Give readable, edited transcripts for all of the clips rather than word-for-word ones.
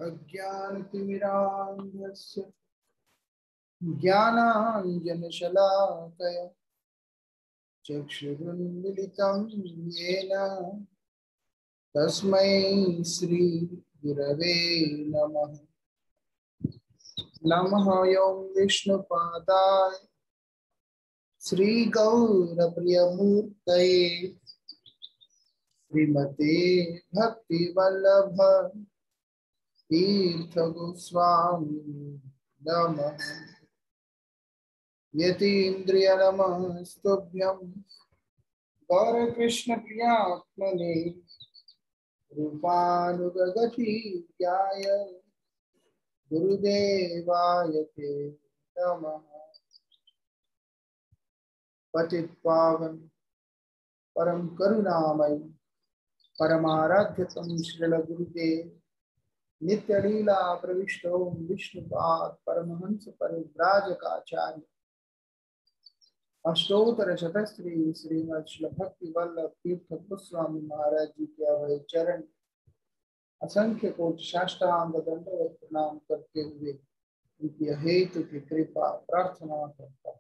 अज्ञानतिमिरान्धस्य ज्ञानाञ्जनशलाकया चक्षुरुन्मिलितं येन तस्मै श्रीगुरवे नमः। नमः ॐ विष्णुपादाय श्रीगौरप्रियमूर्तये श्रीमते भक्तिवल्लभ तीर्थगोस्वामी नमः। यतीन्द्रियनमस्तुभ्यं गौरकृष्णप्रियात्मने रूपानुगतिज्ञाय गुरुदेवाय ते नमः। पतितपावन परम करुणामय परमाराध्यतम श्रील गुरुदेव नित्य लीला प्रविष्टो विष्णुपाद परमहंस परिव्राजकाचार्य अष्टोत्तर शतश्री श्रीमद श्री भक्ति वल्लभ तीर्थ गोस्वामी महाराज जी के अभय चरण असंख्य कोटि साष्टांग दंडवत प्रणाम करते हुए उनकी हेतु की कृपा प्रार्थना करता।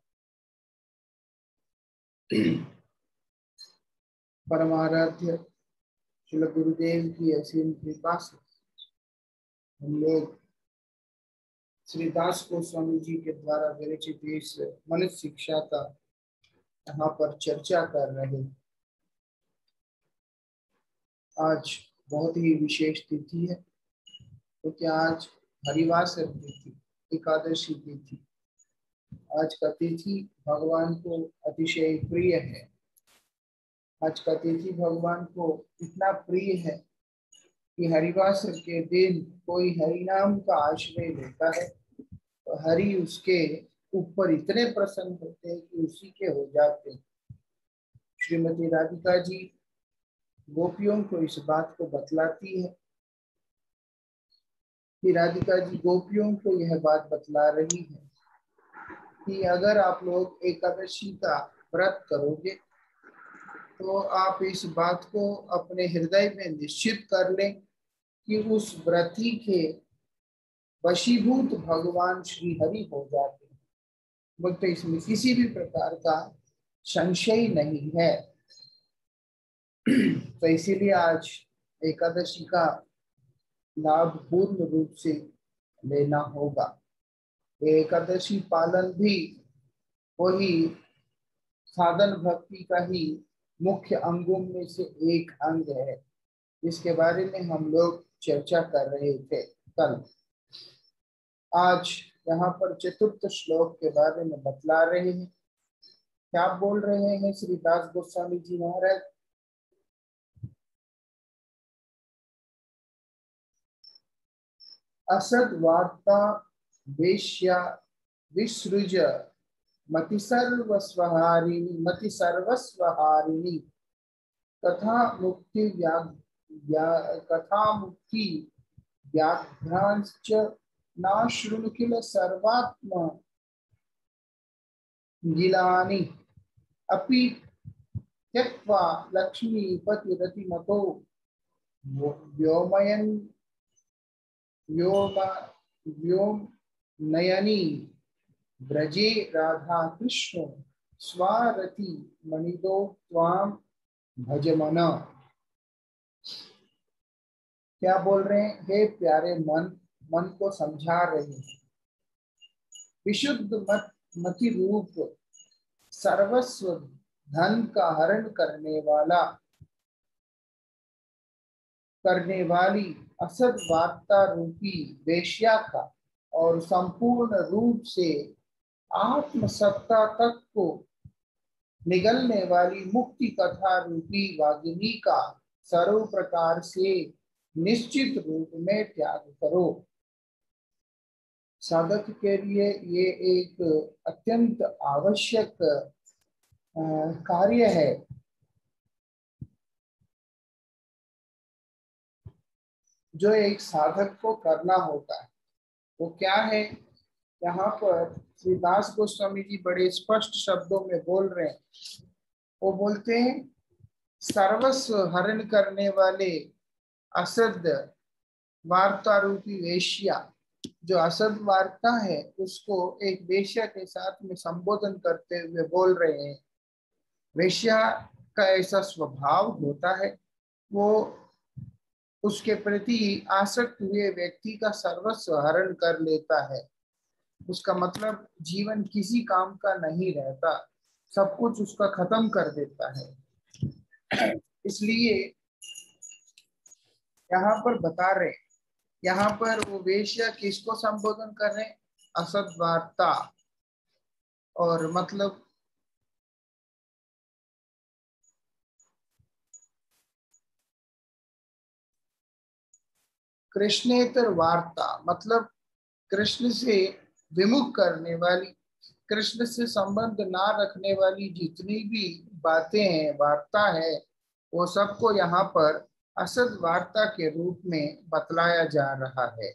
परमाराध्य श्री गुरुदेव की असीम कृपा से हम लोग श्री दास गोस्वामी जी के द्वारा विरचित इस मनुष्य शिक्षा का यहाँ पर चर्चा कर रहे। आज बहुत ही विशेष तिथि है क्योंकि आज हरिवासर तिथि एकादशी तिथि। आज का तिथि भगवान को अतिशय प्रिय है। आज का तिथि भगवान को इतना प्रिय है कि हरिवासर के दिन कोई हरि नाम का आश्रय लेता है तो हरि उसके ऊपर इतने प्रसन्न होते हैं कि उसी के हो जाते हैं। श्रीमती राधिका जी गोपियों को इस बात को बतलाती है कि राधिका जी गोपियों को यह बात बतला रही है कि अगर आप लोग एकादशी का व्रत करोगे तो आप इस बात को अपने हृदय में निश्चित कर लें कि उस व्रती के वशीभूत भगवान श्री हरि हो जाते हैं। तो इसमें किसी भी प्रकार का संशय नहीं है। तो इसीलिए आज एकादशी का लाभ पूर्ण रूप से लेना होगा। एकादशी पालन भी वही साधन भक्ति का ही मुख्य अंगों में से एक अंग है जिसके बारे में हम लोग चर्चा कर रहे थे कल। आज यहाँ पर चतुर्थ श्लोक के बारे में बतला रहे हैं। क्या बोल रहे हैं श्री दास गोस्वामी जी महाराज? असद वार्ता वेश्या विसृज मति सर्वस्वहारिणी कथा मुक्ति व्याघ्रांश्च नाशृणु किल सर्वात्म गिलानि अपि त्यक्त्वा लक्ष्मीपतिरतिमतो व्योमनयनी ब्रजे राधा कृष्ण स्वारति मणिदो त्वां भजमना। क्या बोल रहे हैं? हे प्यारे मन को समझा रहे हैं। विशुद्ध मति रूप सर्वस्व धन का हरण करने वाली असद वार्ता रूपी वेश्या का और संपूर्ण रूप से आत्म सत्ता तक को निगलने वाली मुक्ति कथा रूपी वागिनी का सर्व प्रकार से निश्चित रूप में त्याग करो। साधक के लिए ये एक अत्यंत आवश्यक कार्य है। जो एक साधक को करना होता है वो क्या है? यहाँ पर श्री दास गोस्वामी जी बड़े स्पष्ट शब्दों में बोल रहे हैं। वो बोलते हैं सर्वस्व हरण करने वाले असद वार्ता रूपी वेश्या, जो असद वार्ता है उसको एक वेश्या के साथ में संबोधन करते हुए बोल रहे हैं। वेश्या का ऐसा स्वभाव होता है, वो उसके प्रति आसक्त हुए व्यक्ति का सर्वस्व हरण कर लेता है। उसका मतलब जीवन किसी काम का नहीं रहता, सब कुछ उसका खत्म कर देता है। इसलिए यहाँ पर बता रहे, यहाँ पर वो वेश्या किसको संबोधन कर रहे हैं? असद वार्ता। और मतलब कृष्णेतर वार्ता, मतलब कृष्ण से विमुख करने वाली, कृष्ण से संबंध ना रखने वाली जितनी भी बातें हैं, वार्ता है, वो सबको यहाँ पर असद वार्ता के रूप में बतलाया जा रहा है।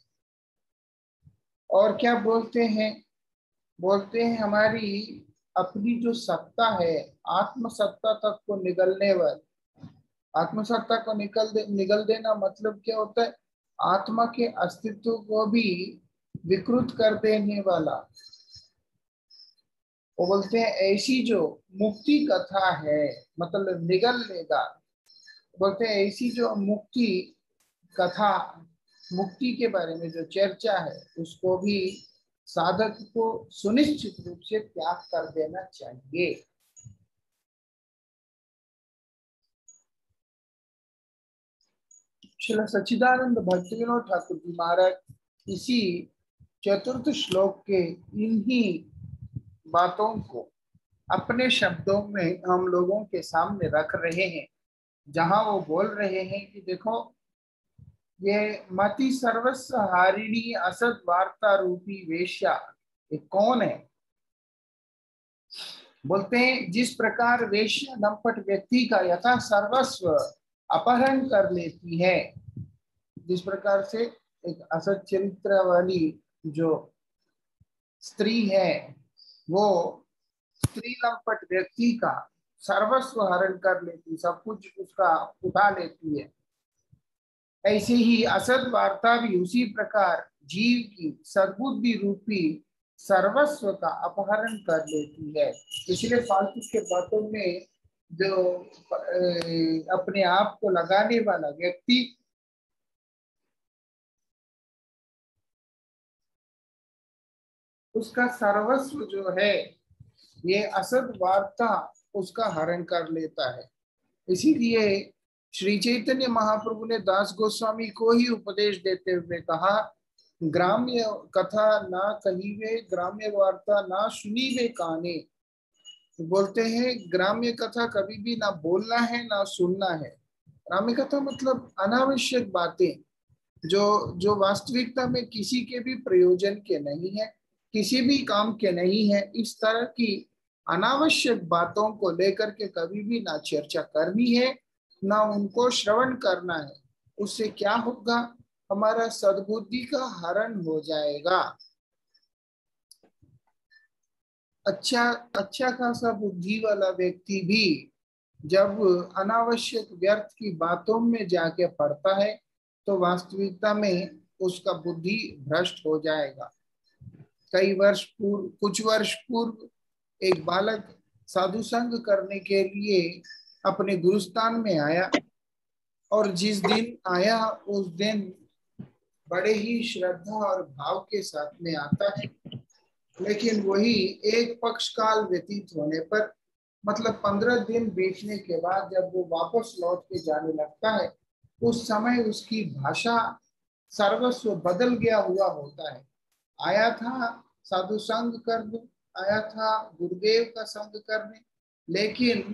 और क्या बोलते हैं? बोलते हैं हमारी अपनी जो सत्ता है, आत्म सत्ता तक को निगलने वाली, आत्मसत्ता को निगल देना मतलब क्या होता है? आत्मा के अस्तित्व को भी विकृत कर देने वाला। वो बोलते हैं ऐसी जो मुक्ति कथा है, मतलब निगल लेगा। बोलते हैं ऐसी जो मुक्ति कथा, मुक्ति के बारे में जो चर्चा है, उसको भी साधक को सुनिश्चित रूप से त्याग कर देना चाहिए। श्री सच्चिदानंद भक्तिविनोद ठाकुर जी महाराज इसी चतुर्थ श्लोक के इन्हीं बातों को अपने शब्दों में हम लोगों के सामने रख रहे हैं, जहां वो बोल रहे हैं कि देखो, ये मति सर्वस्व हारिणी असद वार्ता रूपी वेश्या ये कौन है? बोलते हैं जिस प्रकार वेश्या नमपट व्यक्ति का यथा सर्वस्व अपहरण कर लेती है, जिस प्रकार से एक असद चरित्र वाली जो स्त्री है, वो स्त्री लंपट व्यक्ति का सर्वस्व हरण कर लेती, सब कुछ उसका उठा लेती है, ऐसे ही असद वार्ता भी उसी प्रकार जीव की सद्बुद्धि रूपी सर्वस्व का अपहरण कर लेती है। इसलिए फालतू के बातों में जो अपने आप को लगाने वाला व्यक्ति, उसका सर्वस्व जो है ये असद वार्ता उसका हरण कर लेता है। इसीलिए श्री चैतन्य महाप्रभु ने दास गोस्वामी को ही उपदेश देते हुए कहा, ग्राम्य कथा ना कहीवे, ग्राम्य वार्ता ना सुनीवे काने। तो बोलते हैं ग्राम्य कथा कभी भी ना बोलना है ना सुनना है। ग्राम्य कथा मतलब अनावश्यक बातें जो जो वास्तविकता में किसी के भी प्रयोजन के नहीं है, किसी भी काम के नहीं है, इस तरह की अनावश्यक बातों को लेकर के कभी भी ना चर्चा करनी है, ना उनको श्रवण करना है। उससे क्या होगा? हमारा सद्बुद्धि का हरण हो जाएगा। अच्छा अच्छा खासा बुद्धि वाला व्यक्ति भी जब अनावश्यक व्यर्थ की बातों में जाके पड़ता है, तो वास्तविकता में उसका बुद्धि भ्रष्ट हो जाएगा। कुछ वर्ष पूर्व एक बालक साधु संग करने के लिए अपने गुरुस्थान में आया, और जिस दिन आया उस दिन बड़े ही श्रद्धा और भाव के साथ में आता है, लेकिन वही एक पक्ष काल व्यतीत होने पर, मतलब 15 दिन बीतने के बाद जब वो वापस लौट के जाने लगता है, उस समय उसकी भाषा सर्वस्व बदल गया हुआ होता है। आया था साधु संग करने, आया था गुरुदेव का संग करने, लेकिन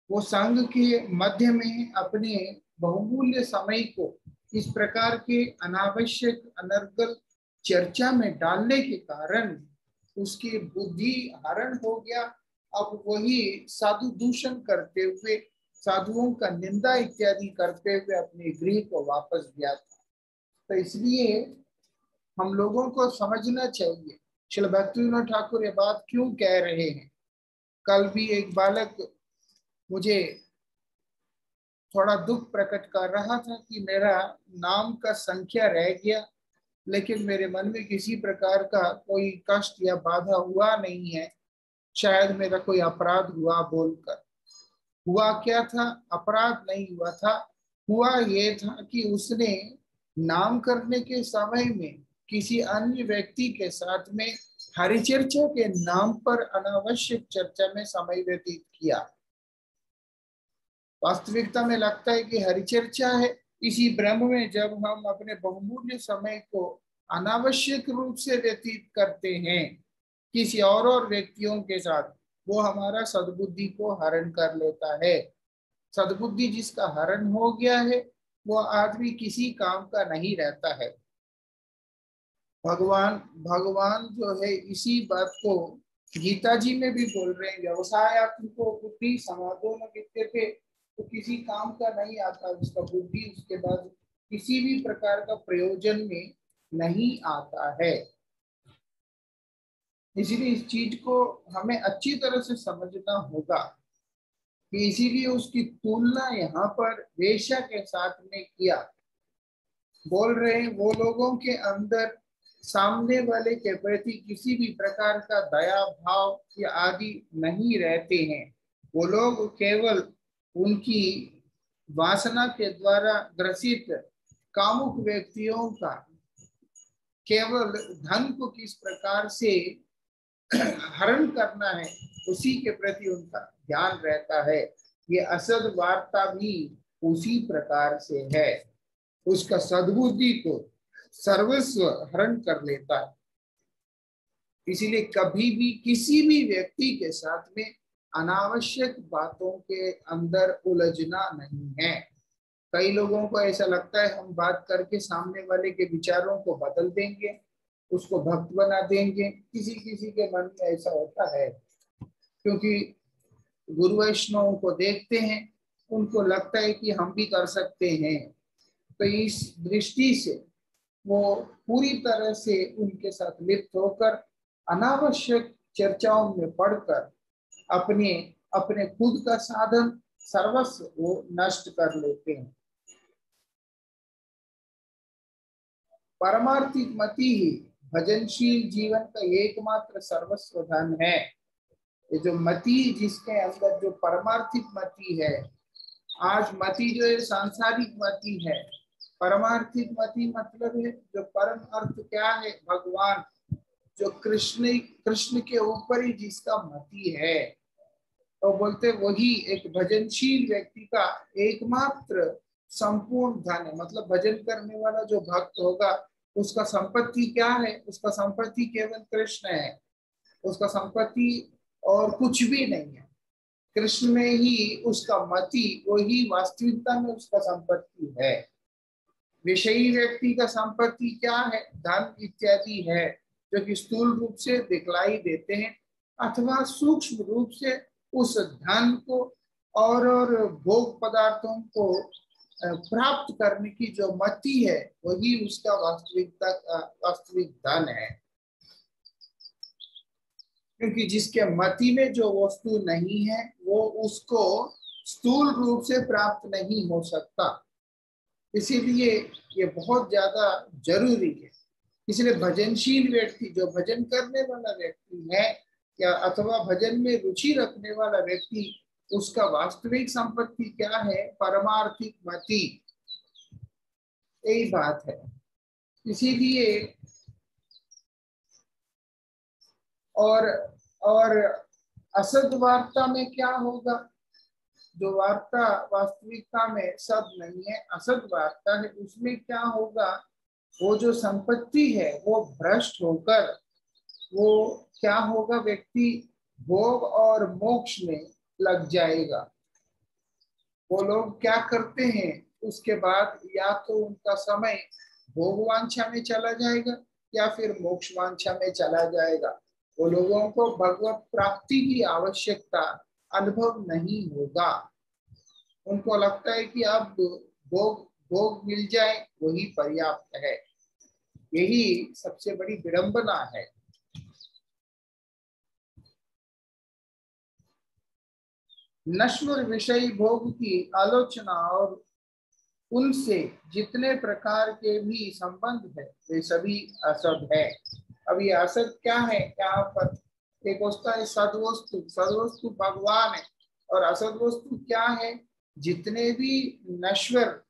वो संघ के मध्य में अपने बहुमूल्य समय को इस प्रकार के अनावश्यक अनर्गल चर्चा में डालने के कारण उसकी बुद्धि हरण हो गया। अब वही साधु दूषण करते हुए, साधुओं का निंदा इत्यादि करते हुए अपने गृह को वापस गया था। तो इसलिए हम लोगों को समझना चाहिए, श्री भक्तिविनोद ठाकुर ये बात क्यों कह रहे हैं। कल भी एक बालक मुझे थोड़ा दुख प्रकट कर रहा था कि मेरा नाम का संख्या रह गया, लेकिन मेरे मन में किसी प्रकार का कोई कष्ट या बाधा हुआ नहीं है। शायद मेरा कोई अपराध हुआ बोलकर। हुआ क्या था? अपराध नहीं हुआ था। हुआ ये था कि उसने नाम करने के समय में किसी अन्य व्यक्ति के साथ में हरिचर्चा के नाम पर अनावश्यक चर्चा में समय व्यतीत किया। वास्तविकता में लगता है कि हरिचर्चा है। इसी भ्रम में जब हम अपने बहुमूल्य समय को अनावश्यक रूप से व्यतीत करते हैं किसी और व्यक्तियों के साथ, वो हमारा सद्बुद्धि को हरण कर लेता है। सद्बुद्धि जिसका हरण हो गया है वो आदमी किसी काम का नहीं रहता है। भगवान भगवान जो है इसी बात को गीता जी में भी बोल रहे हैं, व्यवसायात्मको बुद्धि समाधो न विद्यते। तो किसी काम का नहीं आता उसका बुद्धि, उसके बाद किसी भी प्रकार का प्रयोजन में नहीं आता है। इसलिए इस चीज को हमें अच्छी तरह से समझना होगा कि इसीलिए उसकी तुलना यहाँ पर वेश्या के साथ में किया। बोल रहे हैं वो लोगों के अंदर सामने वाले के प्रति किसी भी प्रकार का दया भाव या आदि नहीं रहते हैं। वो लोग केवल उनकी वासना के द्वारा ग्रसित कामुक व्यक्तियों का केवल धन को किस प्रकार से हरण करना है उसी के प्रति उनका ध्यान रहता है। ये असद वार्ता भी उसी प्रकार से है, उसका सद्बुद्धि को सर्वस्व हरण कर लेता है। इसीलिए कभी भी किसी भी व्यक्ति के साथ में अनावश्यक बातों के अंदर उलझना नहीं है। कई लोगों को ऐसा लगता है हम बात करके सामने वाले के विचारों को बदल देंगे, उसको भक्त बना देंगे। किसी किसी के मन में ऐसा होता है, क्योंकि गुरु वैष्णवों को देखते हैं, उनको लगता है कि हम भी कर सकते हैं। तो इस दृष्टि से वो पूरी तरह से उनके साथ लिप्त होकर अनावश्यक चर्चाओं में पढ़कर अपने अपने खुद का साधन सर्वस्व वो नष्ट कर लेते हैं। परमार्थिक मति ही भजनशील जीवन का एकमात्र सर्वस्व धन है। ये जो मति जिसके अंदर जो परमार्थिक मति है, आज मति जो है सांसारिक मति है, परमार्थिक मति मतलब है जो परम अर्थ क्या है, भगवान, जो कृष्ण कृष्ण के ऊपर ही जिसका मति है, तो बोलते वही एक भजनशील व्यक्ति का एकमात्र संपूर्ण धन है। मतलब भजन करने वाला जो भक्त होगा उसका संपत्ति क्या है? उसका संपत्ति केवल कृष्ण है, उसका संपत्ति और कुछ भी नहीं है। कृष्ण में ही उसका मति, वही वास्तविकता में उसका संपत्ति है। विषयी व्यक्ति का संपत्ति क्या है? धन इत्यादि है, जो कि स्थूल रूप से दिखलाई देते हैं, अथवा सूक्ष्म रूप से उस धन को और भोग पदार्थों को प्राप्त करने की जो मति है वही उसका वास्तविक धन है। क्योंकि जिसके मति में जो वस्तु नहीं है वो उसको स्थूल रूप से प्राप्त नहीं हो सकता। इसीलिए ये बहुत ज्यादा जरूरी है। इसलिए भजनशील व्यक्ति, जो भजन करने वाला व्यक्ति है या अथवा भजन में रुचि रखने वाला व्यक्ति, उसका वास्तविक संपत्ति क्या है? परमार्थिक मति। यही बात है। इसीलिए और असद वार्ता में क्या होगा? जो वार्ता वास्तविकता में सद नहीं है, असद वार्ता है, उसमें क्या होगा? वो जो संपत्ति है वो भ्रष्ट होकर वो क्या होगा? व्यक्ति भोग और मोक्ष में लग जाएगा। वो लोग क्या करते हैं उसके बाद? या तो उनका समय भोग वांछा में चला जाएगा या फिर मोक्ष वांछा में चला जाएगा। वो लोगों को भगवत प्राप्ति की आवश्यकता अनुभव नहीं होगा। उनको लगता है कि अब भोग भोग मिल जाए वही पर्याप्त है। यही सबसे बड़ी विडंबना है। नश्वर विषयी भोग की आलोचना और उनसे जितने प्रकार के भी संबंध है वे सभी असद है। अब ये असद क्या है? यहाँ पर एक होता है सदवस्तु, सदवस्तु भगवान है, और असद वस्तु क्या है? जितने भी नश्वर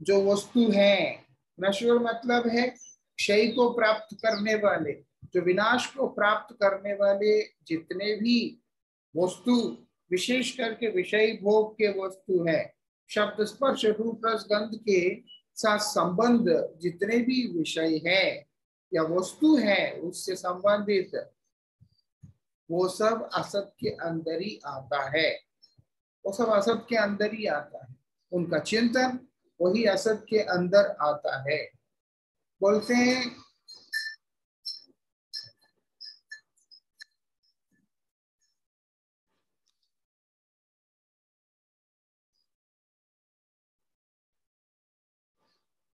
जो वस्तु है, नश्वर मतलब है क्षय को प्राप्त करने वाले, जो विनाश को प्राप्त करने वाले जितने भी वस्तु, विशेष करके विषय भोग के वस्तु है, शब्द स्पर्श रूप रस गंध के साथ संबंध जितने भी विषय है या वस्तु है उससे संबंधित, वो सब असत के अंदर ही आता है। वो सब असत के अंदर ही आता है। उनका चिंतन वही असत के अंदर आता है। बोलते हैं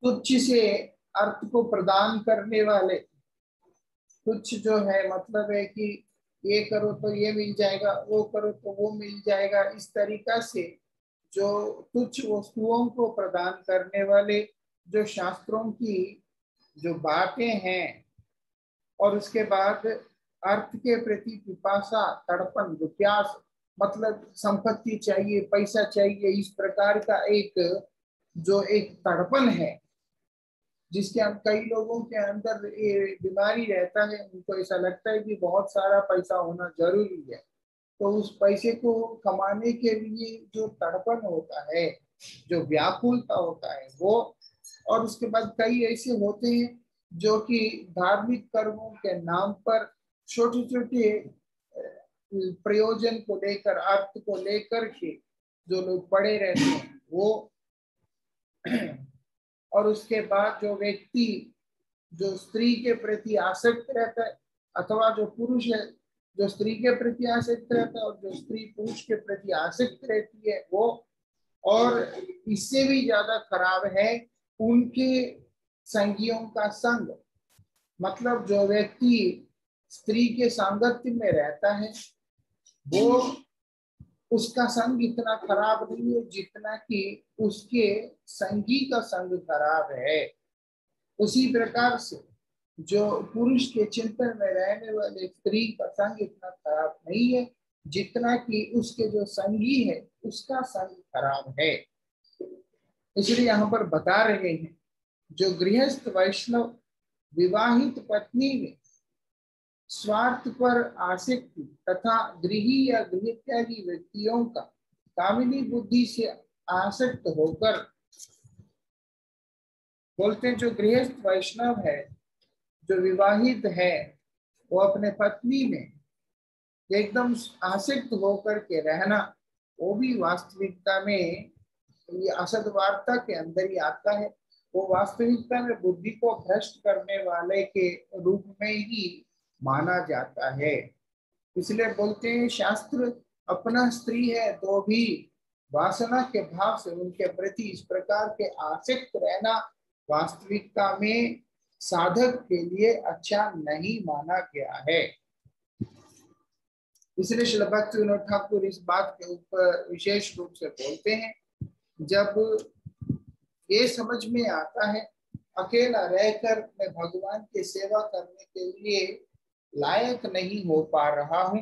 तुच्छ से अर्थ को प्रदान करने वाले, तुच्छ जो है मतलब है कि ये करो तो ये मिल जाएगा, वो करो तो वो मिल जाएगा, इस तरीका से जो तुच्छ वस्तुओं को प्रदान करने वाले जो शास्त्रों की जो बातें हैं, और उसके बाद अर्थ के प्रति पिपासा, तड़पन, जो प्यास, मतलब संपत्ति चाहिए, पैसा चाहिए, इस प्रकार का एक जो एक तड़पन है जिसके कई लोगों के अंदर ये बीमारी रहता है। उनको ऐसा लगता है कि बहुत सारा पैसा होना जरूरी है, तो उस पैसे को कमाने के लिए जो तड़पन होता है, जो व्याकुलता होता है वो। और उसके बाद कई ऐसे होते हैं जो कि धार्मिक कर्मों के नाम पर छोटे छोटे प्रयोजन को लेकर, अर्थ को लेकर के जो लोग पड़े रहते हैं वो। और उसके बाद जो व्यक्ति जो स्त्री के प्रति आसक्त रहता है, अथवा जो पुरुष है जो स्त्री के प्रति आसक्त रहता है, और जो स्त्री पुरुष के प्रति आसक्त रहती है वो। और इससे भी ज्यादा खराब है उनके संगियों का संग, मतलब जो व्यक्ति स्त्री के सांगत्य में रहता है वो, उसका संग इतना खराब नहीं है जितना कि उसके संगी का संग खराब है। उसी प्रकार से जो पुरुष के चिंतन में रहने वाले स्त्री का संग इतना खराब नहीं है जितना कि उसके जो संगी है उसका संग खराब है। इसलिए यहाँ पर बता रहे हैं जो गृहस्थ वैष्णव विवाहित पत्नी में स्वार्थ पर आसक्ति तथा गृही या गृह त्यागी व्यक्तियों का कामिनी बुद्धि से आसक्त होकर, बोलते हैं जो गृहस्थ वैष्णव है जो विवाहित है वो अपने पत्नी में एकदम आसक्त होकर के रहना, वो भी वास्तविकता में ये असद वार्ता के अंदर ही आता है। वो वास्तविकता में बुद्धि को भ्रष्ट करने वाले के रूप में ही माना जाता है। इसलिए बोलते हैं शास्त्र अपना स्त्री है तो भी वासना के भाव से उनके प्रति इस प्रकार के आसक्त रहना वास्तविकता में साधक के लिए अच्छा नहीं माना गया है। इसलिए श्रील भक्ति विनोद ठाकुर इस बात के ऊपर विशेष रूप से बोलते हैं, जब ये समझ में आता है अकेला रहकर मैं भगवान की सेवा करने के लिए लायक नहीं हो पा रहा हूँ,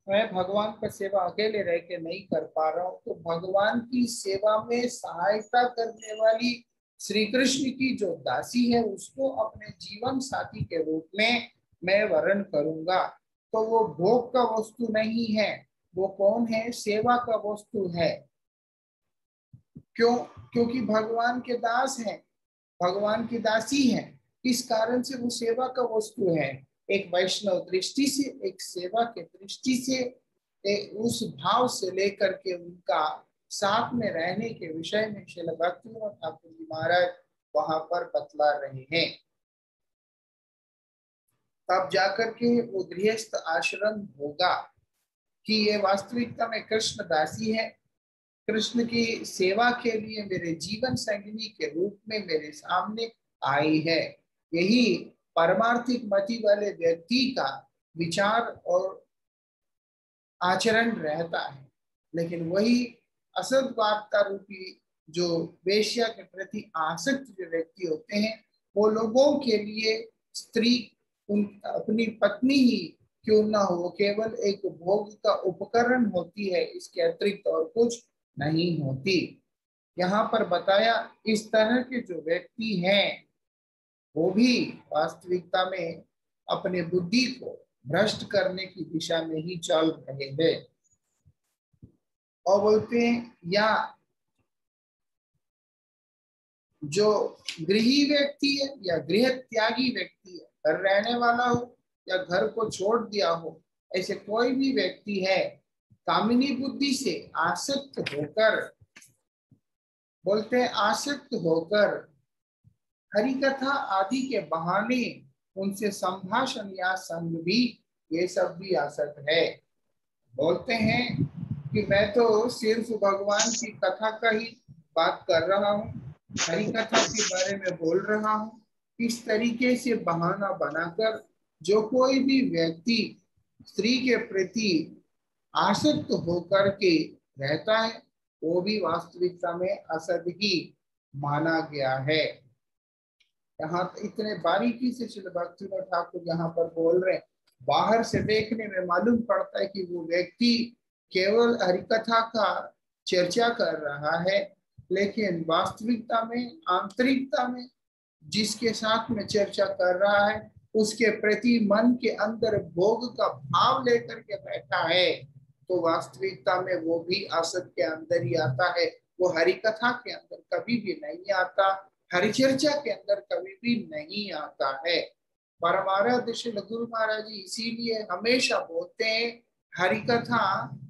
मैं भगवान का सेवा अकेले रह के नहीं कर पा रहा हूँ, तो भगवान की सेवा में सहायता करने वाली श्री कृष्ण की जो दासी है उसको अपने जीवन साथी के रूप में मैं वर्ण करूंगा। तो वो भोग का वस्तु नहीं है, वो कौन है? सेवा का वस्तु है। क्यों? क्योंकि भगवान के दास हैं, भगवान की दासी है, इस कारण से वो सेवा का वस्तु है। एक वैष्णव दृष्टि से, एक सेवा के दृष्टि से, उस भाव से लेकर के उनका साथ में रहने के विषय में श्रील भक्तिविनोद ठाकुर जी महाराज वहां पर बतला रहे हैं। तब जाकर के वो गृहस्थ आश्रम होगा कि ये वास्तविकता में कृष्ण दासी है, कृष्ण की सेवा के लिए मेरे जीवन संगिनी के रूप में मेरे सामने आई है। यही परमार्थिक मति वाले व्यक्ति का विचार और आचरण रहता है। लेकिन वही असद वार्ता रूपी जो वेश्या के प्रति आसक्त जो व्यक्ति होते हैं, वो लोगों के लिए स्त्री उन अपनी पत्नी ही क्यों ना हो, केवल एक भोग का उपकरण होती है, इसके अतिरिक्त और कुछ नहीं होती। यहाँ पर बताया इस तरह के जो व्यक्ति हैं वो भी वास्तविकता में अपने बुद्धि को भ्रष्ट करने की दिशा में ही चल रहे हैं। और बोलते हैं या जो गृही व्यक्ति है या गृह त्यागी व्यक्ति है, घर रहने वाला हो या घर को छोड़ दिया हो, ऐसे कोई भी व्यक्ति है, कामिनी बुद्धि से आसक्त होकर, बोलते हैं आसक्त होकर हरि कथा आदि के बहाने उनसे संभाषण या संग भी, ये सब भी आसक्त है। बोलते हैं कि मैं तो सिर्फ भगवान की कथा का ही बात कर रहा हूँ, हरि कथा के बारे में बोल रहा हूँ। इस तरीके से बहाना बनाकर जो कोई भी व्यक्ति स्त्री के प्रति आसक्त होकर के रहता है, वो भी वास्तविकता में असद ही माना गया है। यहाँ इतने बारीकी से श्रील भक्तिविनोद ठाकुर यहाँ पर बोल रहे हैं। बाहर से देखने में मालूम पड़ता है कि वो व्यक्ति केवल हरिकथा का चर्चा कर रहा है, लेकिन वास्तविकता में, आंतरिकता में जिसके साथ में चर्चा कर रहा है, उसके प्रति मन के अंदर भोग का भाव लेकर के बैठा है, तो वास्तविकता में वो भी असत के अंदर ही आता है। वो हरिकथा के अंदर कभी भी नहीं आता, हरिचर्चा के अंदर कभी भी नहीं आता है। परमाराध्य श्री गुरु महाराज जी इसीलिए हमेशा बोलते हैं, हरिकथा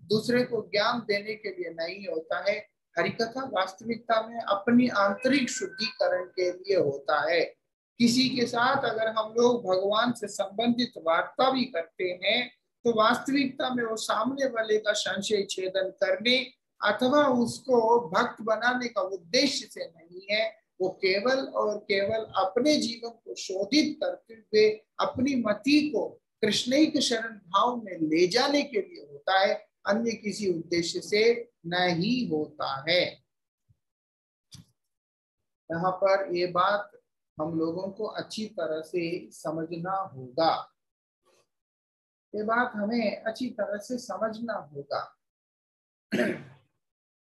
दूसरे को ज्ञान देने के लिए नहीं होता है, हरिकथा वास्तविकता में अपनी आंतरिक शुद्धिकरण के लिए होता है। किसी के साथ अगर हम लोग भगवान से संबंधित वार्ता भी करते हैं, तो वास्तविकता में वो सामने वाले का संशय छेदन करने अथवा उसको भक्त बनाने का उद्देश्य से नहीं है, वो केवल और केवल अपने जीवन को शोधित करते हुए अपनी मति को कृष्णिक शरण भाव में ले जाने के लिए होता है, अन्य किसी उद्देश्य से नहीं होता है। यहाँ पर ये बात हम लोगों को अच्छी तरह से समझना होगा, ये बात हमें अच्छी तरह से समझना होगा।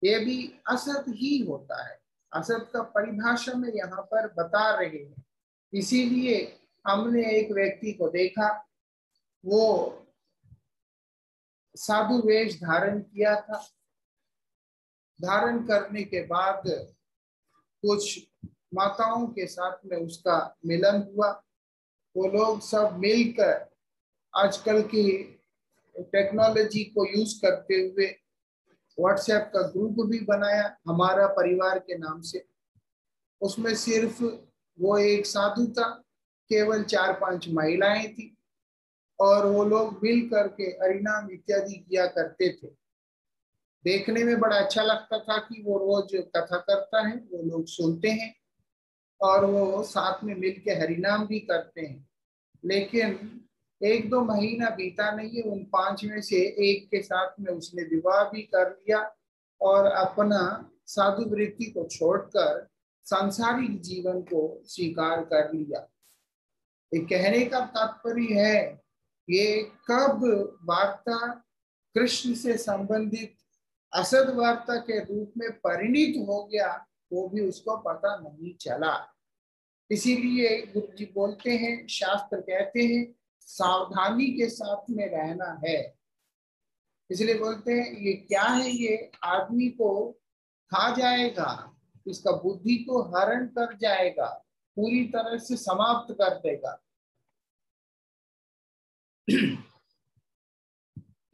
ये भी असत ही होता है, असत का परिभाषा में यहाँ पर बता रहे हैं। इसीलिए हमने एक व्यक्ति को देखा, वो साधु वेश धारण किया था, धारण करने के बाद कुछ माताओं के साथ में उसका मिलन हुआ। वो लोग सब मिलकर आजकल की टेक्नोलॉजी को यूज करते हुए व्हाट्सएप का ग्रुप भी बनाया हमारा परिवार के नाम से। उसमें सिर्फ वो एक साधु था, केवल 4-5 महिलाएं थी, और वो लोग मिल करके हरिनाम इत्यादि किया करते थे। देखने में बड़ा अच्छा लगता था कि वो रोज कथा करता है, वो लोग सुनते हैं और वो साथ में मिलके हरिनाम भी करते हैं। लेकिन 1-2 महीना बीता नहीं है, उन 5 में से एक के साथ में उसने विवाह भी कर लिया और अपना साधु वृत्ति को छोड़कर सांसारिक जीवन को स्वीकार कर लिया। ये कहने का तात्पर्य है, ये कब वार्ता कृष्ण से संबंधित असद वार्ता के रूप में परिणित हो गया, वो भी उसको पता नहीं चला। इसीलिए गुरु जी बोलते हैं, शास्त्र कहते हैं, सावधानी के साथ में रहना है। इसलिए बोलते हैं ये क्या है, ये आदमी को खा जाएगा, इसका बुद्धि को हरण कर जाएगा, पूरी तरह से समाप्त कर देगा।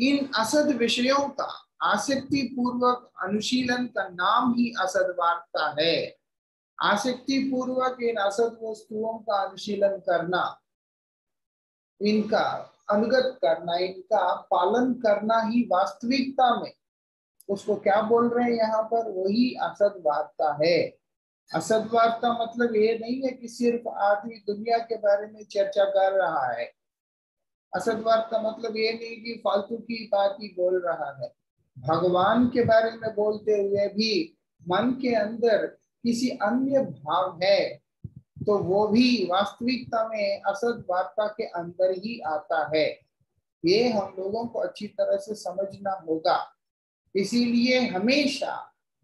इन असद विषयों का आसक्ति पूर्वक अनुशीलन का नाम ही असद वार्ता है। आसक्ति पूर्वक इन असद वस्तुओं का अनुशीलन करना, इनका अनुगत करना, इनका पालन करना ही वास्तविकता में उसको क्या बोल रहे हैं यहाँ पर, वही असद वार्ता है। असद वार्ता मतलब ये नहीं है कि सिर्फ आदमी दुनिया के बारे में चर्चा कर रहा है, असद्वाद का मतलब ये नहीं कि फालतू की बात ही बोल रहा है, भगवान के बारे में बोलते हुए भी मन के अंदर किसी अन्य भाव है तो वो भी वास्तविकता में असद वार्ता के अंदर ही आता है। ये हम लोगों को अच्छी तरह से समझना होगा। इसीलिए हमेशा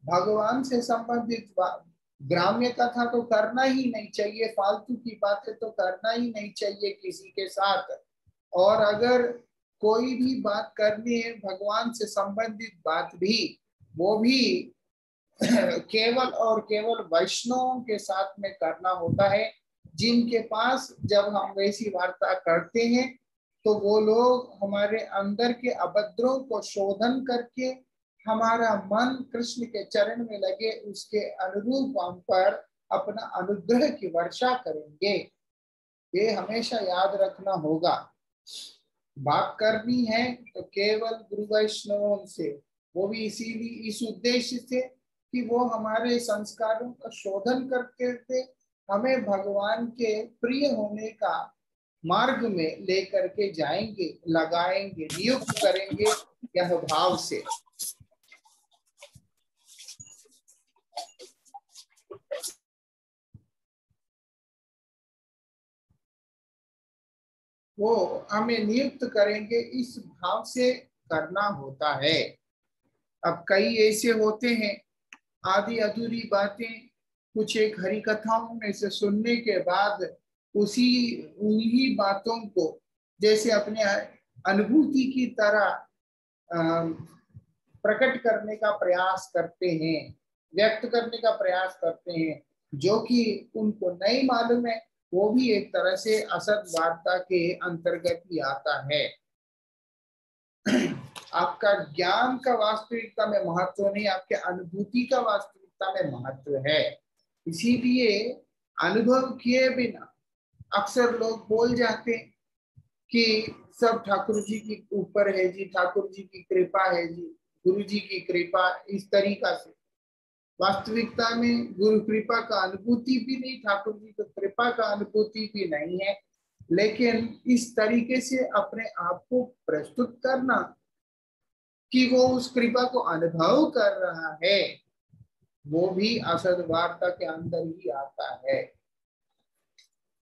भगवान से संबंधित ग्राम्य कथा तो करना ही नहीं चाहिए, फालतू की बातें तो करना ही नहीं चाहिए किसी के साथ। और अगर कोई भी बात करनी है भगवान से संबंधित बात भी, वो भी केवल और केवल वैष्णवों के साथ में करना होता है, जिनके पास जब हम वैसी वार्ता करते हैं तो वो लोग हमारे अंदर के अभद्रों को शोधन करके हमारा मन कृष्ण के चरण में लगे, उसके अनुरूप हम पर अपना अनुग्रह की वर्षा करेंगे। ये हमेशा याद रखना होगा। बात करनी है तो केवल गुरु वैष्णवों से, वो भी इसीलिए इस उद्देश्य से कि वो हमारे संस्कारों का शोधन करके थे, हमें भगवान के प्रिय होने का मार्ग में लेकर के जाएंगे, लगाएंगे, नियुक्त करेंगे यह भाव से। वो हमें नियुक्त करेंगे इस भाव से करना होता है। अब कई ऐसे होते हैं आधी अधूरी बातें, कुछ एक हरि कथाओं में से सुनने के बाद उसी उन्हीं बातों को जैसे अपने अनुभूति की तरह प्रकट करने का प्रयास करते हैं, व्यक्त करने का प्रयास करते हैं, जो कि उनको नहीं मालूम है, वो भी एक तरह से असत वार्ता के अंतर्गत ही आता है। आपका ज्ञान का वास्तविकता में महत्व नहीं, आपके अनुभूति का वास्तविकता में महत्व है। इसीलिए अनुभव किए बिना अक्सर लोग बोल जाते कि सब ठाकुर जी के ऊपर है जी, ठाकुर जी की कृपा है जी, गुरु जी की कृपा, इस तरीका से। वास्तविकता में गुरु कृपा का अनुभूति भी नहीं, ठाकुर जी की कृपा का अनुभूति भी नहीं है। लेकिन इस तरीके से अपने आप को प्रस्तुत करना कि वो उस कृपा को अनुभव कर रहा है, वो भी असद वार्ता के अंदर ही आता है।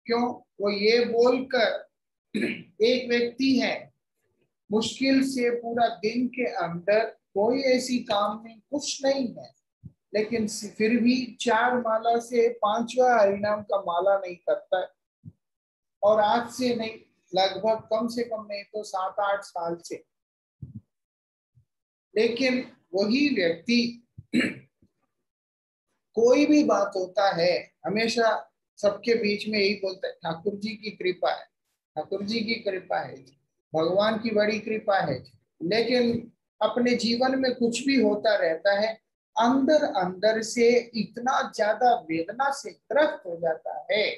क्यों? वो ये बोलकर एक व्यक्ति है, मुश्किल से पूरा दिन के अंदर कोई ऐसी काम नहीं, कुछ नहीं है, लेकिन फिर भी 4 माला से 5वां हरिनाम का माला नहीं करता है। और आज से नहीं, लगभग कम से कम नहीं तो 7-8 साल से। लेकिन वही व्यक्ति कोई भी बात होता है हमेशा सबके बीच में यही बोलता है, ठाकुर जी की कृपा है, ठाकुर जी की कृपा है, भगवान की बड़ी कृपा है। लेकिन अपने जीवन में कुछ भी होता रहता है, अंदर अंदर से इतना ज्यादा वेदना से ग्रस्त हो जाता है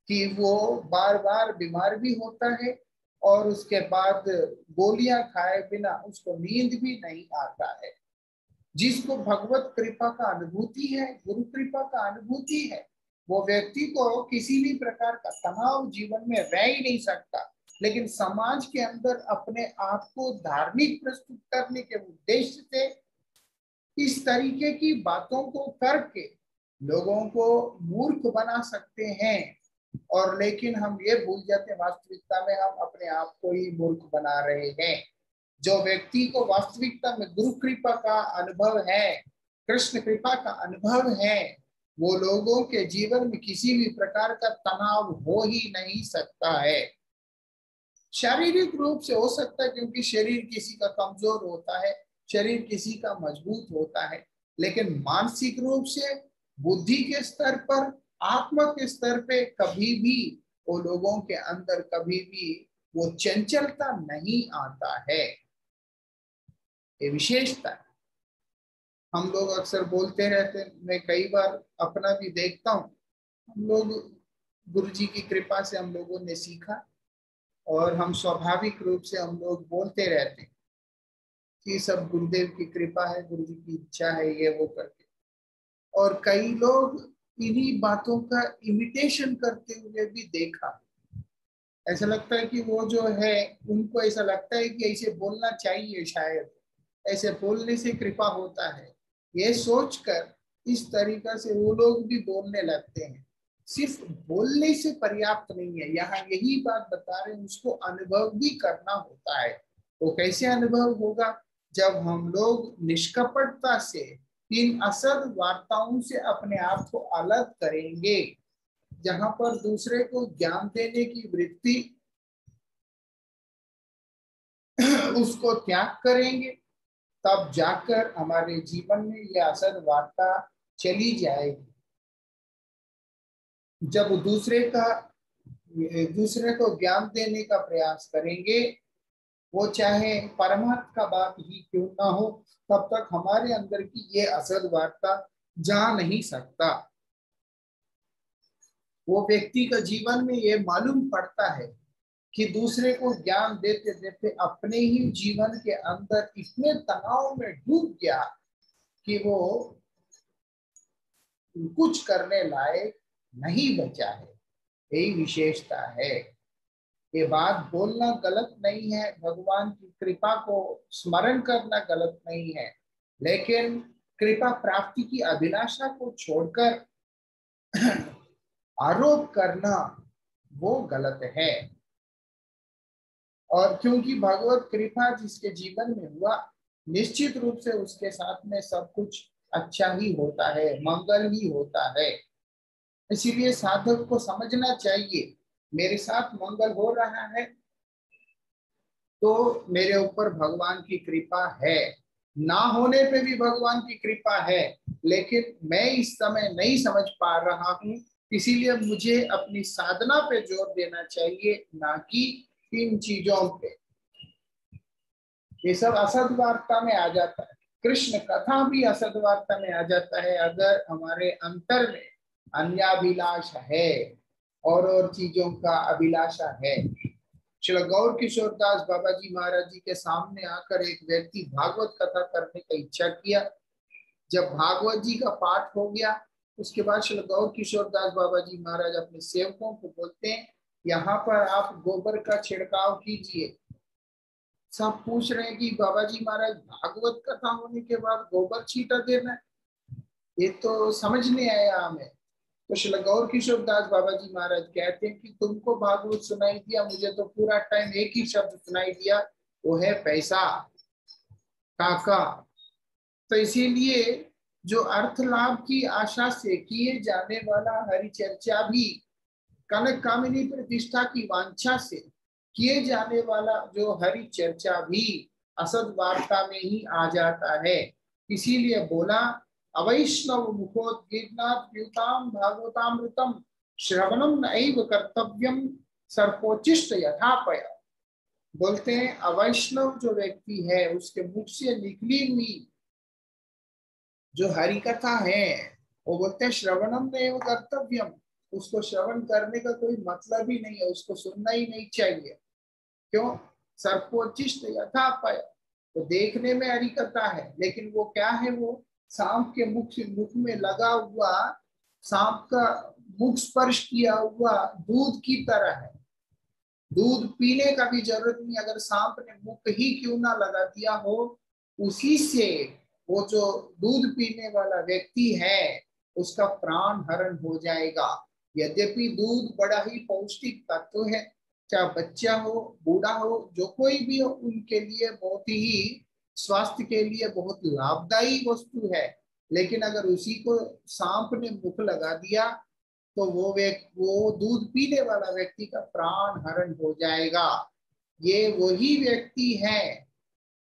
कि वो बार बार बीमार भी होता है, और उसके बाद गोलियां खाए बिना उसको नींद भी नहीं आता है। जिसको भगवत कृपा का अनुभूति है, गुरु कृपा का अनुभूति है, वो व्यक्ति को किसी भी प्रकार का तनाव जीवन में रह ही नहीं सकता। लेकिन समाज के अंदर अपने आप को धार्मिक प्रस्तुत करने के उद्देश्य से इस तरीके की बातों को करके लोगों को मूर्ख बना सकते हैं। और लेकिन हम ये भूल जाते हैं वास्तविकता में हम अपने आप को ही मूर्ख बना रहे हैं। जो व्यक्ति को वास्तविकता में गुरु कृपा का अनुभव है, कृष्ण कृपा का अनुभव है, वो लोगों के जीवन में किसी भी प्रकार का तनाव हो ही नहीं सकता है। शारीरिक रूप से हो सकता है क्योंकि शरीर किसी का कमजोर होता है, शरीर किसी का मजबूत होता है, लेकिन मानसिक रूप से, बुद्धि के स्तर पर, आत्मा के स्तर पे कभी भी वो लोगों के अंदर कभी भी वो चंचलता नहीं आता है। ये विशेषता है। हम लोग अक्सर बोलते रहते हैं, मैं कई बार अपना भी देखता हूँ, हम लोग गुरु जी की कृपा से हम लोगों ने सीखा और हम स्वाभाविक रूप से हम लोग बोलते रहते हैं कि सब गुरुदेव की कृपा है, गुरु जी की इच्छा है, ये वो करके। और कई लोग इन्हीं बातों का इमिटेशन करते हुए भी देखा। ऐसा लगता है कि वो जो है, उनको ऐसा लगता है कि ऐसे बोलना चाहिए, शायद ऐसे बोलने से कृपा होता है, ये सोचकर इस तरीका से वो लोग भी बोलने लगते हैं। सिर्फ बोलने से पर्याप्त नहीं है, यहाँ यही बात बता रहे हैं, उसको अनुभव भी करना होता है। तो कैसे अनुभव होगा? जब हम लोग निष्कपटता से इन असद वार्ताओं से अपने आप को अलग करेंगे, जहां पर दूसरे को ज्ञान देने की वृत्ति उसको त्याग करेंगे, तब जाकर हमारे जीवन में यह असद वार्ता चली जाएगी। जब दूसरे को ज्ञान देने का प्रयास करेंगे, वो चाहे परमार्थ का बात ही क्यों ना हो, तब तक हमारे अंदर की ये असद वार्ता जा नहीं सकता। वो व्यक्ति का जीवन में ये मालूम पड़ता है कि दूसरे को ज्ञान देते देते अपने ही जीवन के अंदर इतने तनाव में डूब गया कि वो कुछ करने लायक नहीं बचा है। यही विशेषता है। ये बात बोलना गलत नहीं है, भगवान की कृपा को स्मरण करना गलत नहीं है, लेकिन कृपा प्राप्ति की अभिलाषा को छोड़कर आरोप करना वो गलत है। और क्योंकि भगवत कृपा जिसके जीवन में हुआ, निश्चित रूप से उसके साथ में सब कुछ अच्छा ही होता है, मंगल ही होता है। इसीलिए साधक को समझना चाहिए, मेरे साथ मंगल हो रहा है तो मेरे ऊपर भगवान की कृपा है, ना होने पे भी भगवान की कृपा है, लेकिन मैं इस समय नहीं समझ पा रहा हूँ, इसीलिए मुझे अपनी साधना पे जोर देना चाहिए, ना कि इन चीजों पे। ये सब असद वार्ता में आ जाता है। कृष्ण कथा भी असद वार्ता में आ जाता है, अगर हमारे अंतर में अन्याभिलाष है और चीजों का अभिलाषा है। श्री गौर किशोर दास बाबा जी महाराज जी के सामने आकर एक व्यक्ति भागवत कथा करने का इच्छा किया। जब भागवत जी का पाठ हो गया, उसके बाद श्री गौर किशोर दास बाबा जी महाराज अपने सेवकों को बोलते हैं, यहाँ पर आप गोबर का छिड़काव कीजिए। सब पूछ रहे हैं कि बाबा जी महाराज, भागवत कथा होने के बाद गोबर छींटा देना है, ये तो समझ नहीं आया हमें। तो श्री गौर किशोर दास बाबा जी महाराज कहते हैं कि तुमको भागवत सुनाई दिया, मुझे तो पूरा टाइम एक ही शब्द सुनाई दिया, वो है पैसा, काका। तो इसीलिए जो अर्थ लाभ की आशा से किए जाने वाला हरि चर्चा भी, कनक कामिनी प्रतिष्ठा की वांछा से किए जाने वाला जो हरि चर्चा भी असद वार्ता में ही आ जाता है। इसीलिए बोला, अवैष्णव मुखोद्गीर्णात् प्यूताम भागवतामृतम श्रवणम नैव कर्तव्यम सर्पोचिष्ट यथापय। बोलते हैं अवैष्णव जो व्यक्ति है, उसके मुख से निकली हुई जो हरि कथा है, वो बोलते हैं श्रवणम नैव कर्तव्यम, उसको श्रवण करने का कोई मतलब ही नहीं है, उसको सुनना ही नहीं चाहिए। क्यों? सर्पोचिष्ट यथापय। तो देखने में हरि कथा है, लेकिन वो क्या है? वो सांप के मुख में लगा हुआ, सांप का मुख स्पर्श किया हुआ दूध की तरह है। दूध पीने का भी जरूरत नहीं, अगर सांप ने मुख ही क्यों ना लगा दिया हो, उसी से वो जो दूध पीने वाला व्यक्ति है उसका प्राण हरण हो जाएगा। यद्यपि दूध बड़ा ही पौष्टिक तत्व है, चाहे बच्चा हो बूढ़ा हो जो कोई भी हो, उनके लिए बहुत ही स्वास्थ्य के लिए बहुत लाभदायी वस्तु है, लेकिन अगर उसी को सांप ने मुख लगा दिया तो वो दूध पीने वाला व्यक्ति का प्राण हरण हो जाएगा। ये वही व्यक्ति है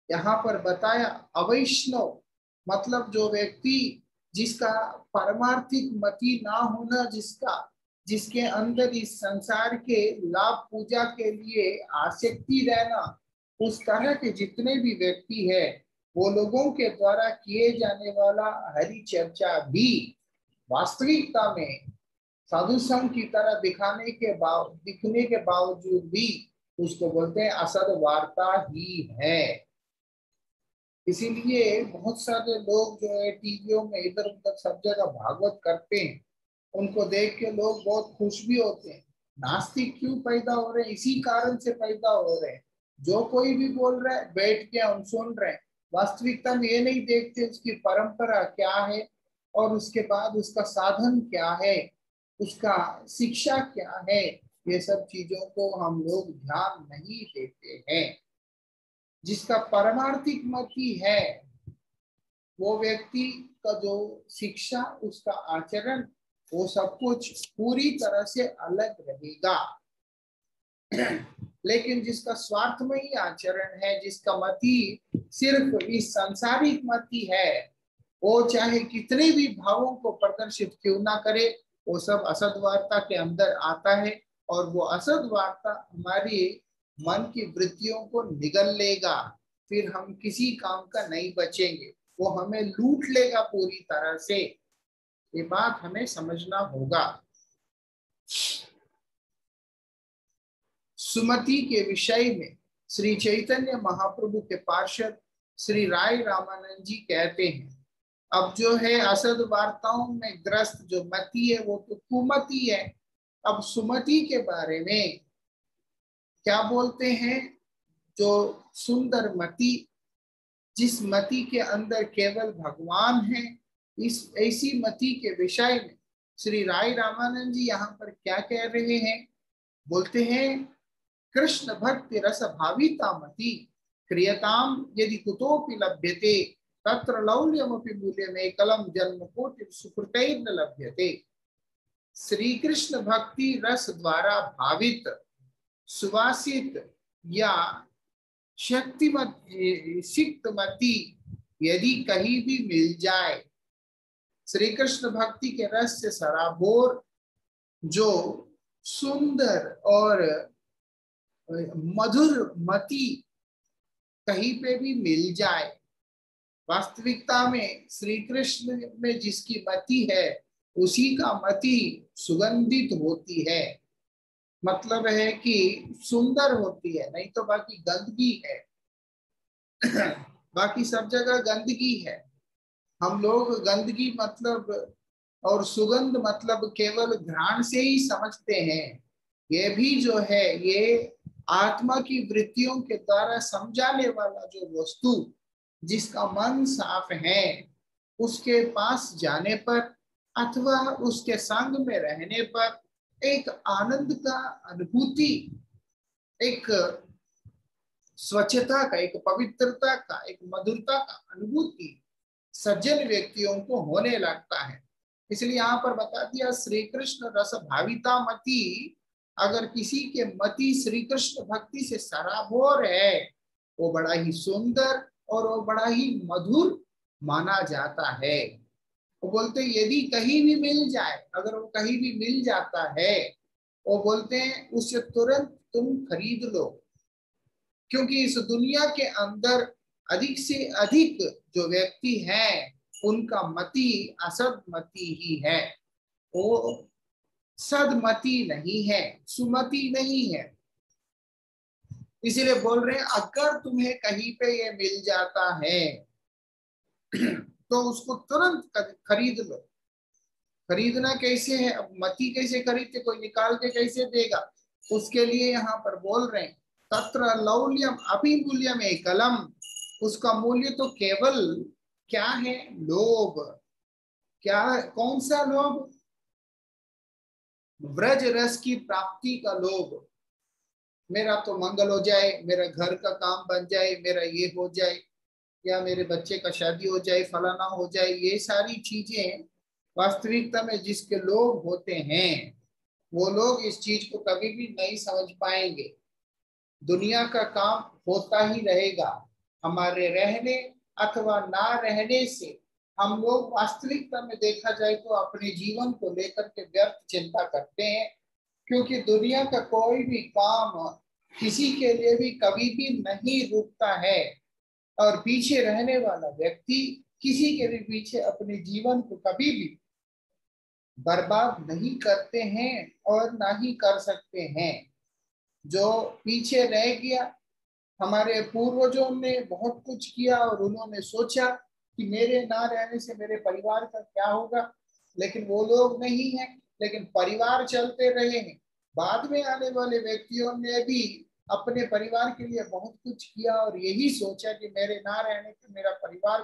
यहाँ पर बताया अवैष्णव, मतलब जो व्यक्ति जिसका परमार्थिक मति ना होना, जिसके अंदर इस संसार के लाभ पूजा के लिए आसक्ति रहना, उस तरह के जितने भी व्यक्ति है, वो लोगों के द्वारा किए जाने वाला हरि चर्चा भी वास्तविकता में साधु संघ की तरह दिखने के बावजूद भी उसको बोलते हैं असद वार्ता ही है। इसीलिए बहुत सारे लोग जो है टीवियों में इधर उधर सब जगह भागवत करते हैं, उनको देख के लोग बहुत खुश भी होते हैं, नास्तिक क्यों पैदा हो रहे हैं? इसी कारण से पैदा हो रहे हैं। जो कोई भी बोल रहा है बैठ के हम सुन रहे हैं, वास्तविकता में ये नहीं देखते उसकी परंपरा क्या है और उसके बाद उसका साधन क्या है, उसका शिक्षा क्या है। ये सब चीजों को हम लोग ध्यान नहीं देते हैं। जिसका परमार्थिक मत ही है वो व्यक्ति का जो शिक्षा, उसका आचरण, वो सब कुछ पूरी तरह से अलग रहेगा। लेकिन जिसका स्वार्थमयी आचरण है, जिसका मति सिर्फ इस सांसारिक मति है, वो चाहे कितने भी भावों को प्रदर्शित क्यों ना करे, वो सब असद वार्ता के अंदर आता है और वो असद वार्ता हमारी मन की वृत्तियों को निगल लेगा। फिर हम किसी काम का नहीं बचेंगे, वो हमें लूट लेगा पूरी तरह से। ये बात हमें समझना होगा। सुमति के विषय में श्री चैतन्य महाप्रभु के पार्षद श्री राय रामानंद जी कहते हैं, अब जो है असद वार्ताओं में ग्रस्त जो मति है वो तो कुमति है। अब सुमति के बारे में क्या बोलते हैं? जो सुंदर मति, जिस मति के अंदर केवल भगवान है, इस ऐसी मति के विषय में श्री राय रामानंद जी यहाँ पर क्या कह रहे हैं? बोलते हैं, कृष्ण भक्ति रस भाविता मति क्रियताम यदि कुतोपि लभ्यते तत्र लौल्यमपि मूल्यमे कलम जन्म कोटि सुकृतैर्न लभ्यते। श्री कृष्ण भक्ति रस द्वारा भावित, सुवासित या सिक्तमती यदि कहीं भी मिल जाए, श्री कृष्ण भक्ति के रस से सराबोर जो सुंदर और मधुर मति कहीं पे भी मिल जाए, वास्तविकता में श्री कृष्ण में जिसकी मति है उसी का मति सुगंधित होती है। मतलब है कि सुंदर होती है, नहीं तो बाकी गंदगी है। बाकी सब जगह गंदगी है। हम लोग गंदगी मतलब और सुगंध मतलब केवल घ्राण से ही समझते हैं। ये भी जो है ये आत्मा की वृत्तियों के द्वारा समझाने वाला जो वस्तु, जिसका मन साफ है, उसके पास जाने पर अथवा उसके संग में रहने पर एक आनंद का अनुभूति, एक स्वच्छता का, एक पवित्रता का, एक मधुरता का अनुभूति सज्जन व्यक्तियों को होने लगता है। इसलिए यहाँ पर बता दिया, श्री कृष्ण रस भाविता मति, अगर किसी के मति श्री कृष्ण भक्ति से सराबोर है, वो बड़ा ही सुंदर और वो बड़ा ही मधुर माना जाता है। वो बोलते यदि कहीं भी मिल जाए, अगर वो कहीं भी मिल जाता है, वो बोलते हैं उससे तुरंत तुम खरीद लो, क्योंकि इस दुनिया के अंदर अधिक से अधिक जो व्यक्ति हैं उनका मति असदमति ही है, वो सदमति नहीं है, सुमति नहीं है। इसीलिए बोल रहे हैं अगर तुम्हें कहीं पे ये मिल जाता है तो उसको तुरंत खरीद लो। खरीदना कैसे है? अब मति कैसे खरीदते, कोई निकाल के कैसे देगा? उसके लिए यहाँ पर बोल रहे हैं, तत्र लौल्यम अभिमूल्यम एकलम, उसका मूल्य तो केवल क्या है? लोभ। क्या? कौन सा लोभ? व्रज रस की प्राप्ति का लोभ। मेरा तो मंगल हो जाए, मेरा घर का काम बन जाए, मेरा ये हो जाए, या मेरे बच्चे का शादी हो जाए, फलाना हो जाए, ये सारी चीजें वास्तविकता में जिसके लोग होते हैं वो लोग इस चीज को कभी भी नहीं समझ पाएंगे। दुनिया का काम होता ही रहेगा। हमारे रहने अथवा ना रहने से हम लोग वास्तविकता में देखा जाए तो अपने जीवन को लेकर के व्यर्थ चिंता करते हैं, क्योंकि दुनिया का कोई भी काम किसी के लिए भी कभी भी नहीं रुकता है और पीछे रहने वाला व्यक्ति किसी के भी पीछे अपने जीवन को कभी भी बर्बाद नहीं करते हैं और ना ही कर सकते हैं। जो पीछे रह गया, हमारे पूर्वजों ने बहुत कुछ किया और उन्होंने सोचा कि मेरे ना रहने से मेरे परिवार का क्या होगा, लेकिन वो लोग नहीं है, लेकिन परिवार चलते रहे हैं। बाद में आने वाले व्यक्तियों ने भी अपने परिवार के लिए बहुत कुछ किया और यही सोचा कि मेरे ना रहने पे मेरा परिवार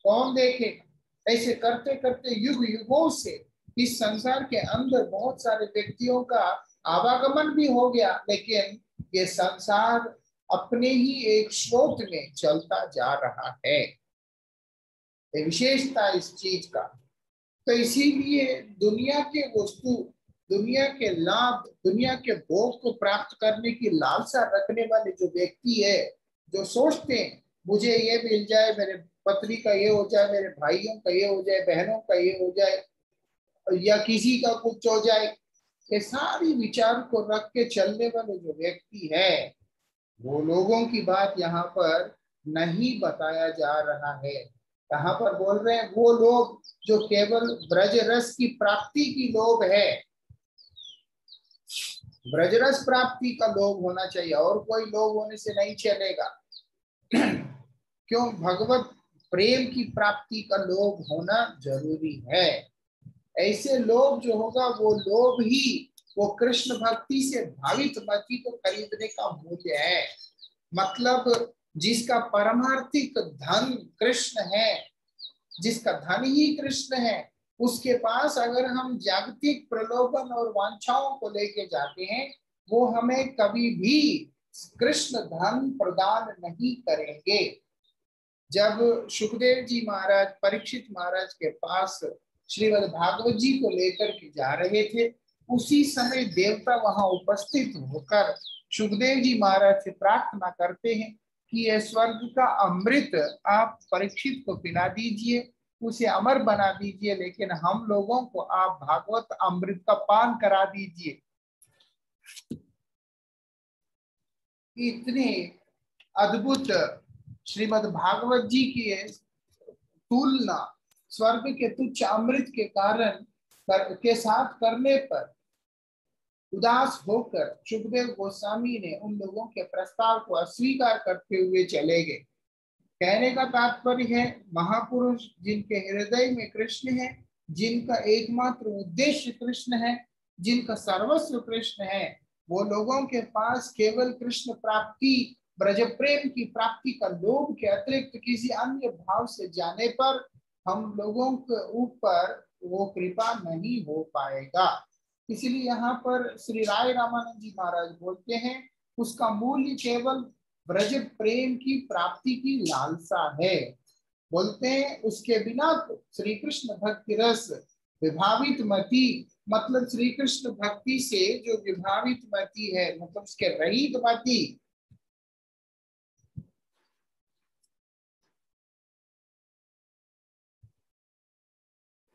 कौन देखेगा। ऐसे करते करते युग युगों से इस संसार के अंदर बहुत सारे व्यक्तियों का आवागमन भी हो गया, लेकिन ये संसार अपने ही एक स्रोत में चलता जा रहा है। ये विशेषता इस चीज का। तो इसीलिए दुनिया के वस्तु, दुनिया के लाभ, दुनिया के भोग को प्राप्त करने की लालसा रखने वाले जो व्यक्ति है, जो सोचते हैं मुझे ये मिल जाए, मेरे पत्नी का ये हो जाए, मेरे भाइयों का ये हो जाए, बहनों का ये हो जाए, या किसी का कुछ हो जाए, ये सारी विचार को रख के चलने वाले जो व्यक्ति है, वो लोगों की बात यहाँ पर नहीं बताया जा रहा है। यहाँ पर बोल रहे हैं वो लोग जो केवल ब्रज रस की प्राप्ति की लोभ है, ब्रज रस प्राप्ति का लोभ होना चाहिए, और कोई लोभ होने से नहीं चलेगा। क्यों? भगवत प्रेम की प्राप्ति का लोभ होना जरूरी है। ऐसे लोभ जो होगा वो लोभ ही वो कृष्ण भक्ति से भावित मति को खरीदने का मूल्य है। मतलब जिसका परमार्थिक धन कृष्ण है, जिसका धन ही कृष्ण है, उसके पास अगर हम जागतिक प्रलोभन और वांछाओं को लेके जाते हैं, वो हमें कभी भी कृष्ण धन प्रदान नहीं करेंगे। जब सुखदेव जी महाराज परीक्षित महाराज के पास श्रीमद् भागवत जी को लेकर के जा रहे थे, उसी समय देवता वहां उपस्थित होकर सुखदेव जी महाराज से प्रार्थना करते हैं कि यह स्वर्ग का अमृत आप परीक्षित को पिला दीजिए, उसे अमर बना दीजिए, लेकिन हम लोगों को आप भागवत अमृत का पान करा दीजिए। इतने अद्भुत श्रीमद् भागवत जी की तुलना स्वर्ग के तुच्छ अमृत के कारण के साथ करने पर उदास होकर सुखदेव गोस्वामी ने उन लोगों के प्रस्ताव को अस्वीकार करते हुए चले गए। कहने का तात्पर्य है, महापुरुष जिनके हृदय में कृष्ण है, जिनका एकमात्र उद्देश्य कृष्ण है, जिनका सर्वस्व कृष्ण है, वो लोगों के पास केवल कृष्ण प्राप्ति, ब्रज प्रेम की प्राप्ति का लोभ के अतिरिक्त किसी अन्य भाव से जाने पर हम लोगों के ऊपर वो कृपा नहीं हो पाएगा। इसलिए यहाँ पर श्री राय रामानंद जी महाराज बोलते हैं उसका मूल्य केवल ब्रज प्रेम की प्राप्ति की लालसा है। बोलते हैं उसके बिना तो श्री कृष्ण भक्ति रस विभावित मति, मतलब श्री कृष्ण भक्ति से जो विभावित मति है, मतलब उसके रहित मति,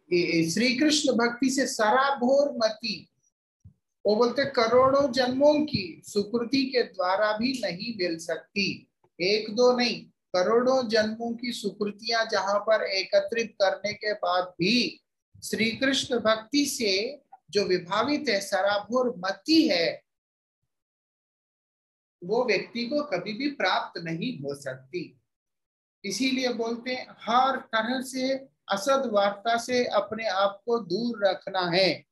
श्री कृष्ण भक्ति से सराबोर मति, वो बोलते करोड़ों जन्मों की सुकृति के द्वारा भी नहीं मिल सकती। एक दो नहीं, करोड़ों जन्मों की सुकृतियां जहां पर एकत्रित करने के बाद भी श्री कृष्ण भक्ति से जो विभावित है, सराबोर मति है, वो व्यक्ति को कभी भी प्राप्त नहीं हो सकती। इसीलिए बोलते हैं हर तरह से असद वार्ता से अपने आप को दूर रखना है।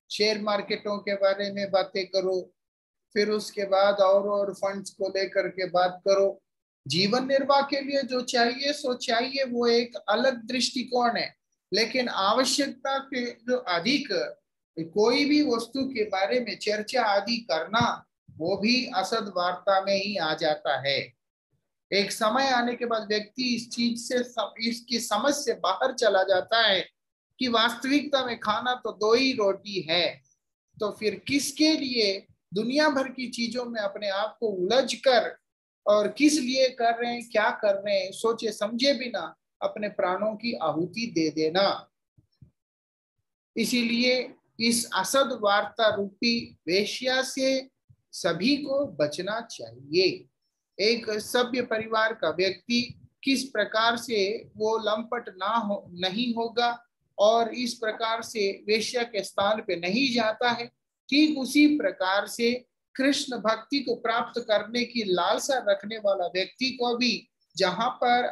शेयर मार्केटों के बारे में बातें करो, फिर उसके बाद और फंड्स को लेकर के बात करो। जीवन निर्वाह के लिए जो चाहिए सो चाहिए, वो एक अलग दृष्टिकोण है, लेकिन आवश्यकता के जो अधिक कोई भी वस्तु के बारे में चर्चा आदि करना, वो भी असद वार्ता में ही आ जाता है। एक समय आने के बाद व्यक्ति इस चीज से इसकी समझ से बाहर चला जाता है कि वास्तविकता में खाना तो दो ही रोटी है, तो फिर किसके लिए दुनिया भर की चीजों में अपने आप को उलझ कर और किस लिए कर रहे हैं, क्या कर रहे हैं, सोचे समझे बिना अपने प्राणों की आहुति दे देना। इसीलिए इस असद वार्ता रूपी वेश्या से सभी को बचना चाहिए। एक सभ्य परिवार का व्यक्ति किस प्रकार से वो लंपट नहीं होगा और इस प्रकार से वेश्या के स्थान पे नहीं जाता है, ठीक उसी प्रकार से कृष्ण भक्ति को प्राप्त करने की लालसा रखने वाला व्यक्ति को भी जहां पर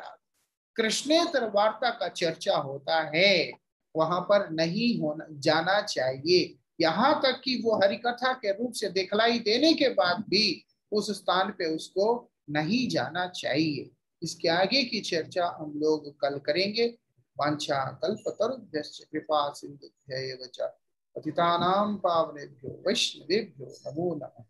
कृष्णेतर वार्ता का चर्चा होता है वहां पर नहीं होना जाना चाहिए। यहाँ तक कि वो हरिकथा के रूप से दिखलाई देने के बाद भी उस स्थान पे उसको नहीं जाना चाहिए। इसके आगे की चर्चा हम लोग कल करेंगे। वांछा कल्पतरुभ्यश्च कृपा सिन्धुभ्यैव च पतितानां पावनेभ्यो वैष्णवेभ्यो नमो नमः।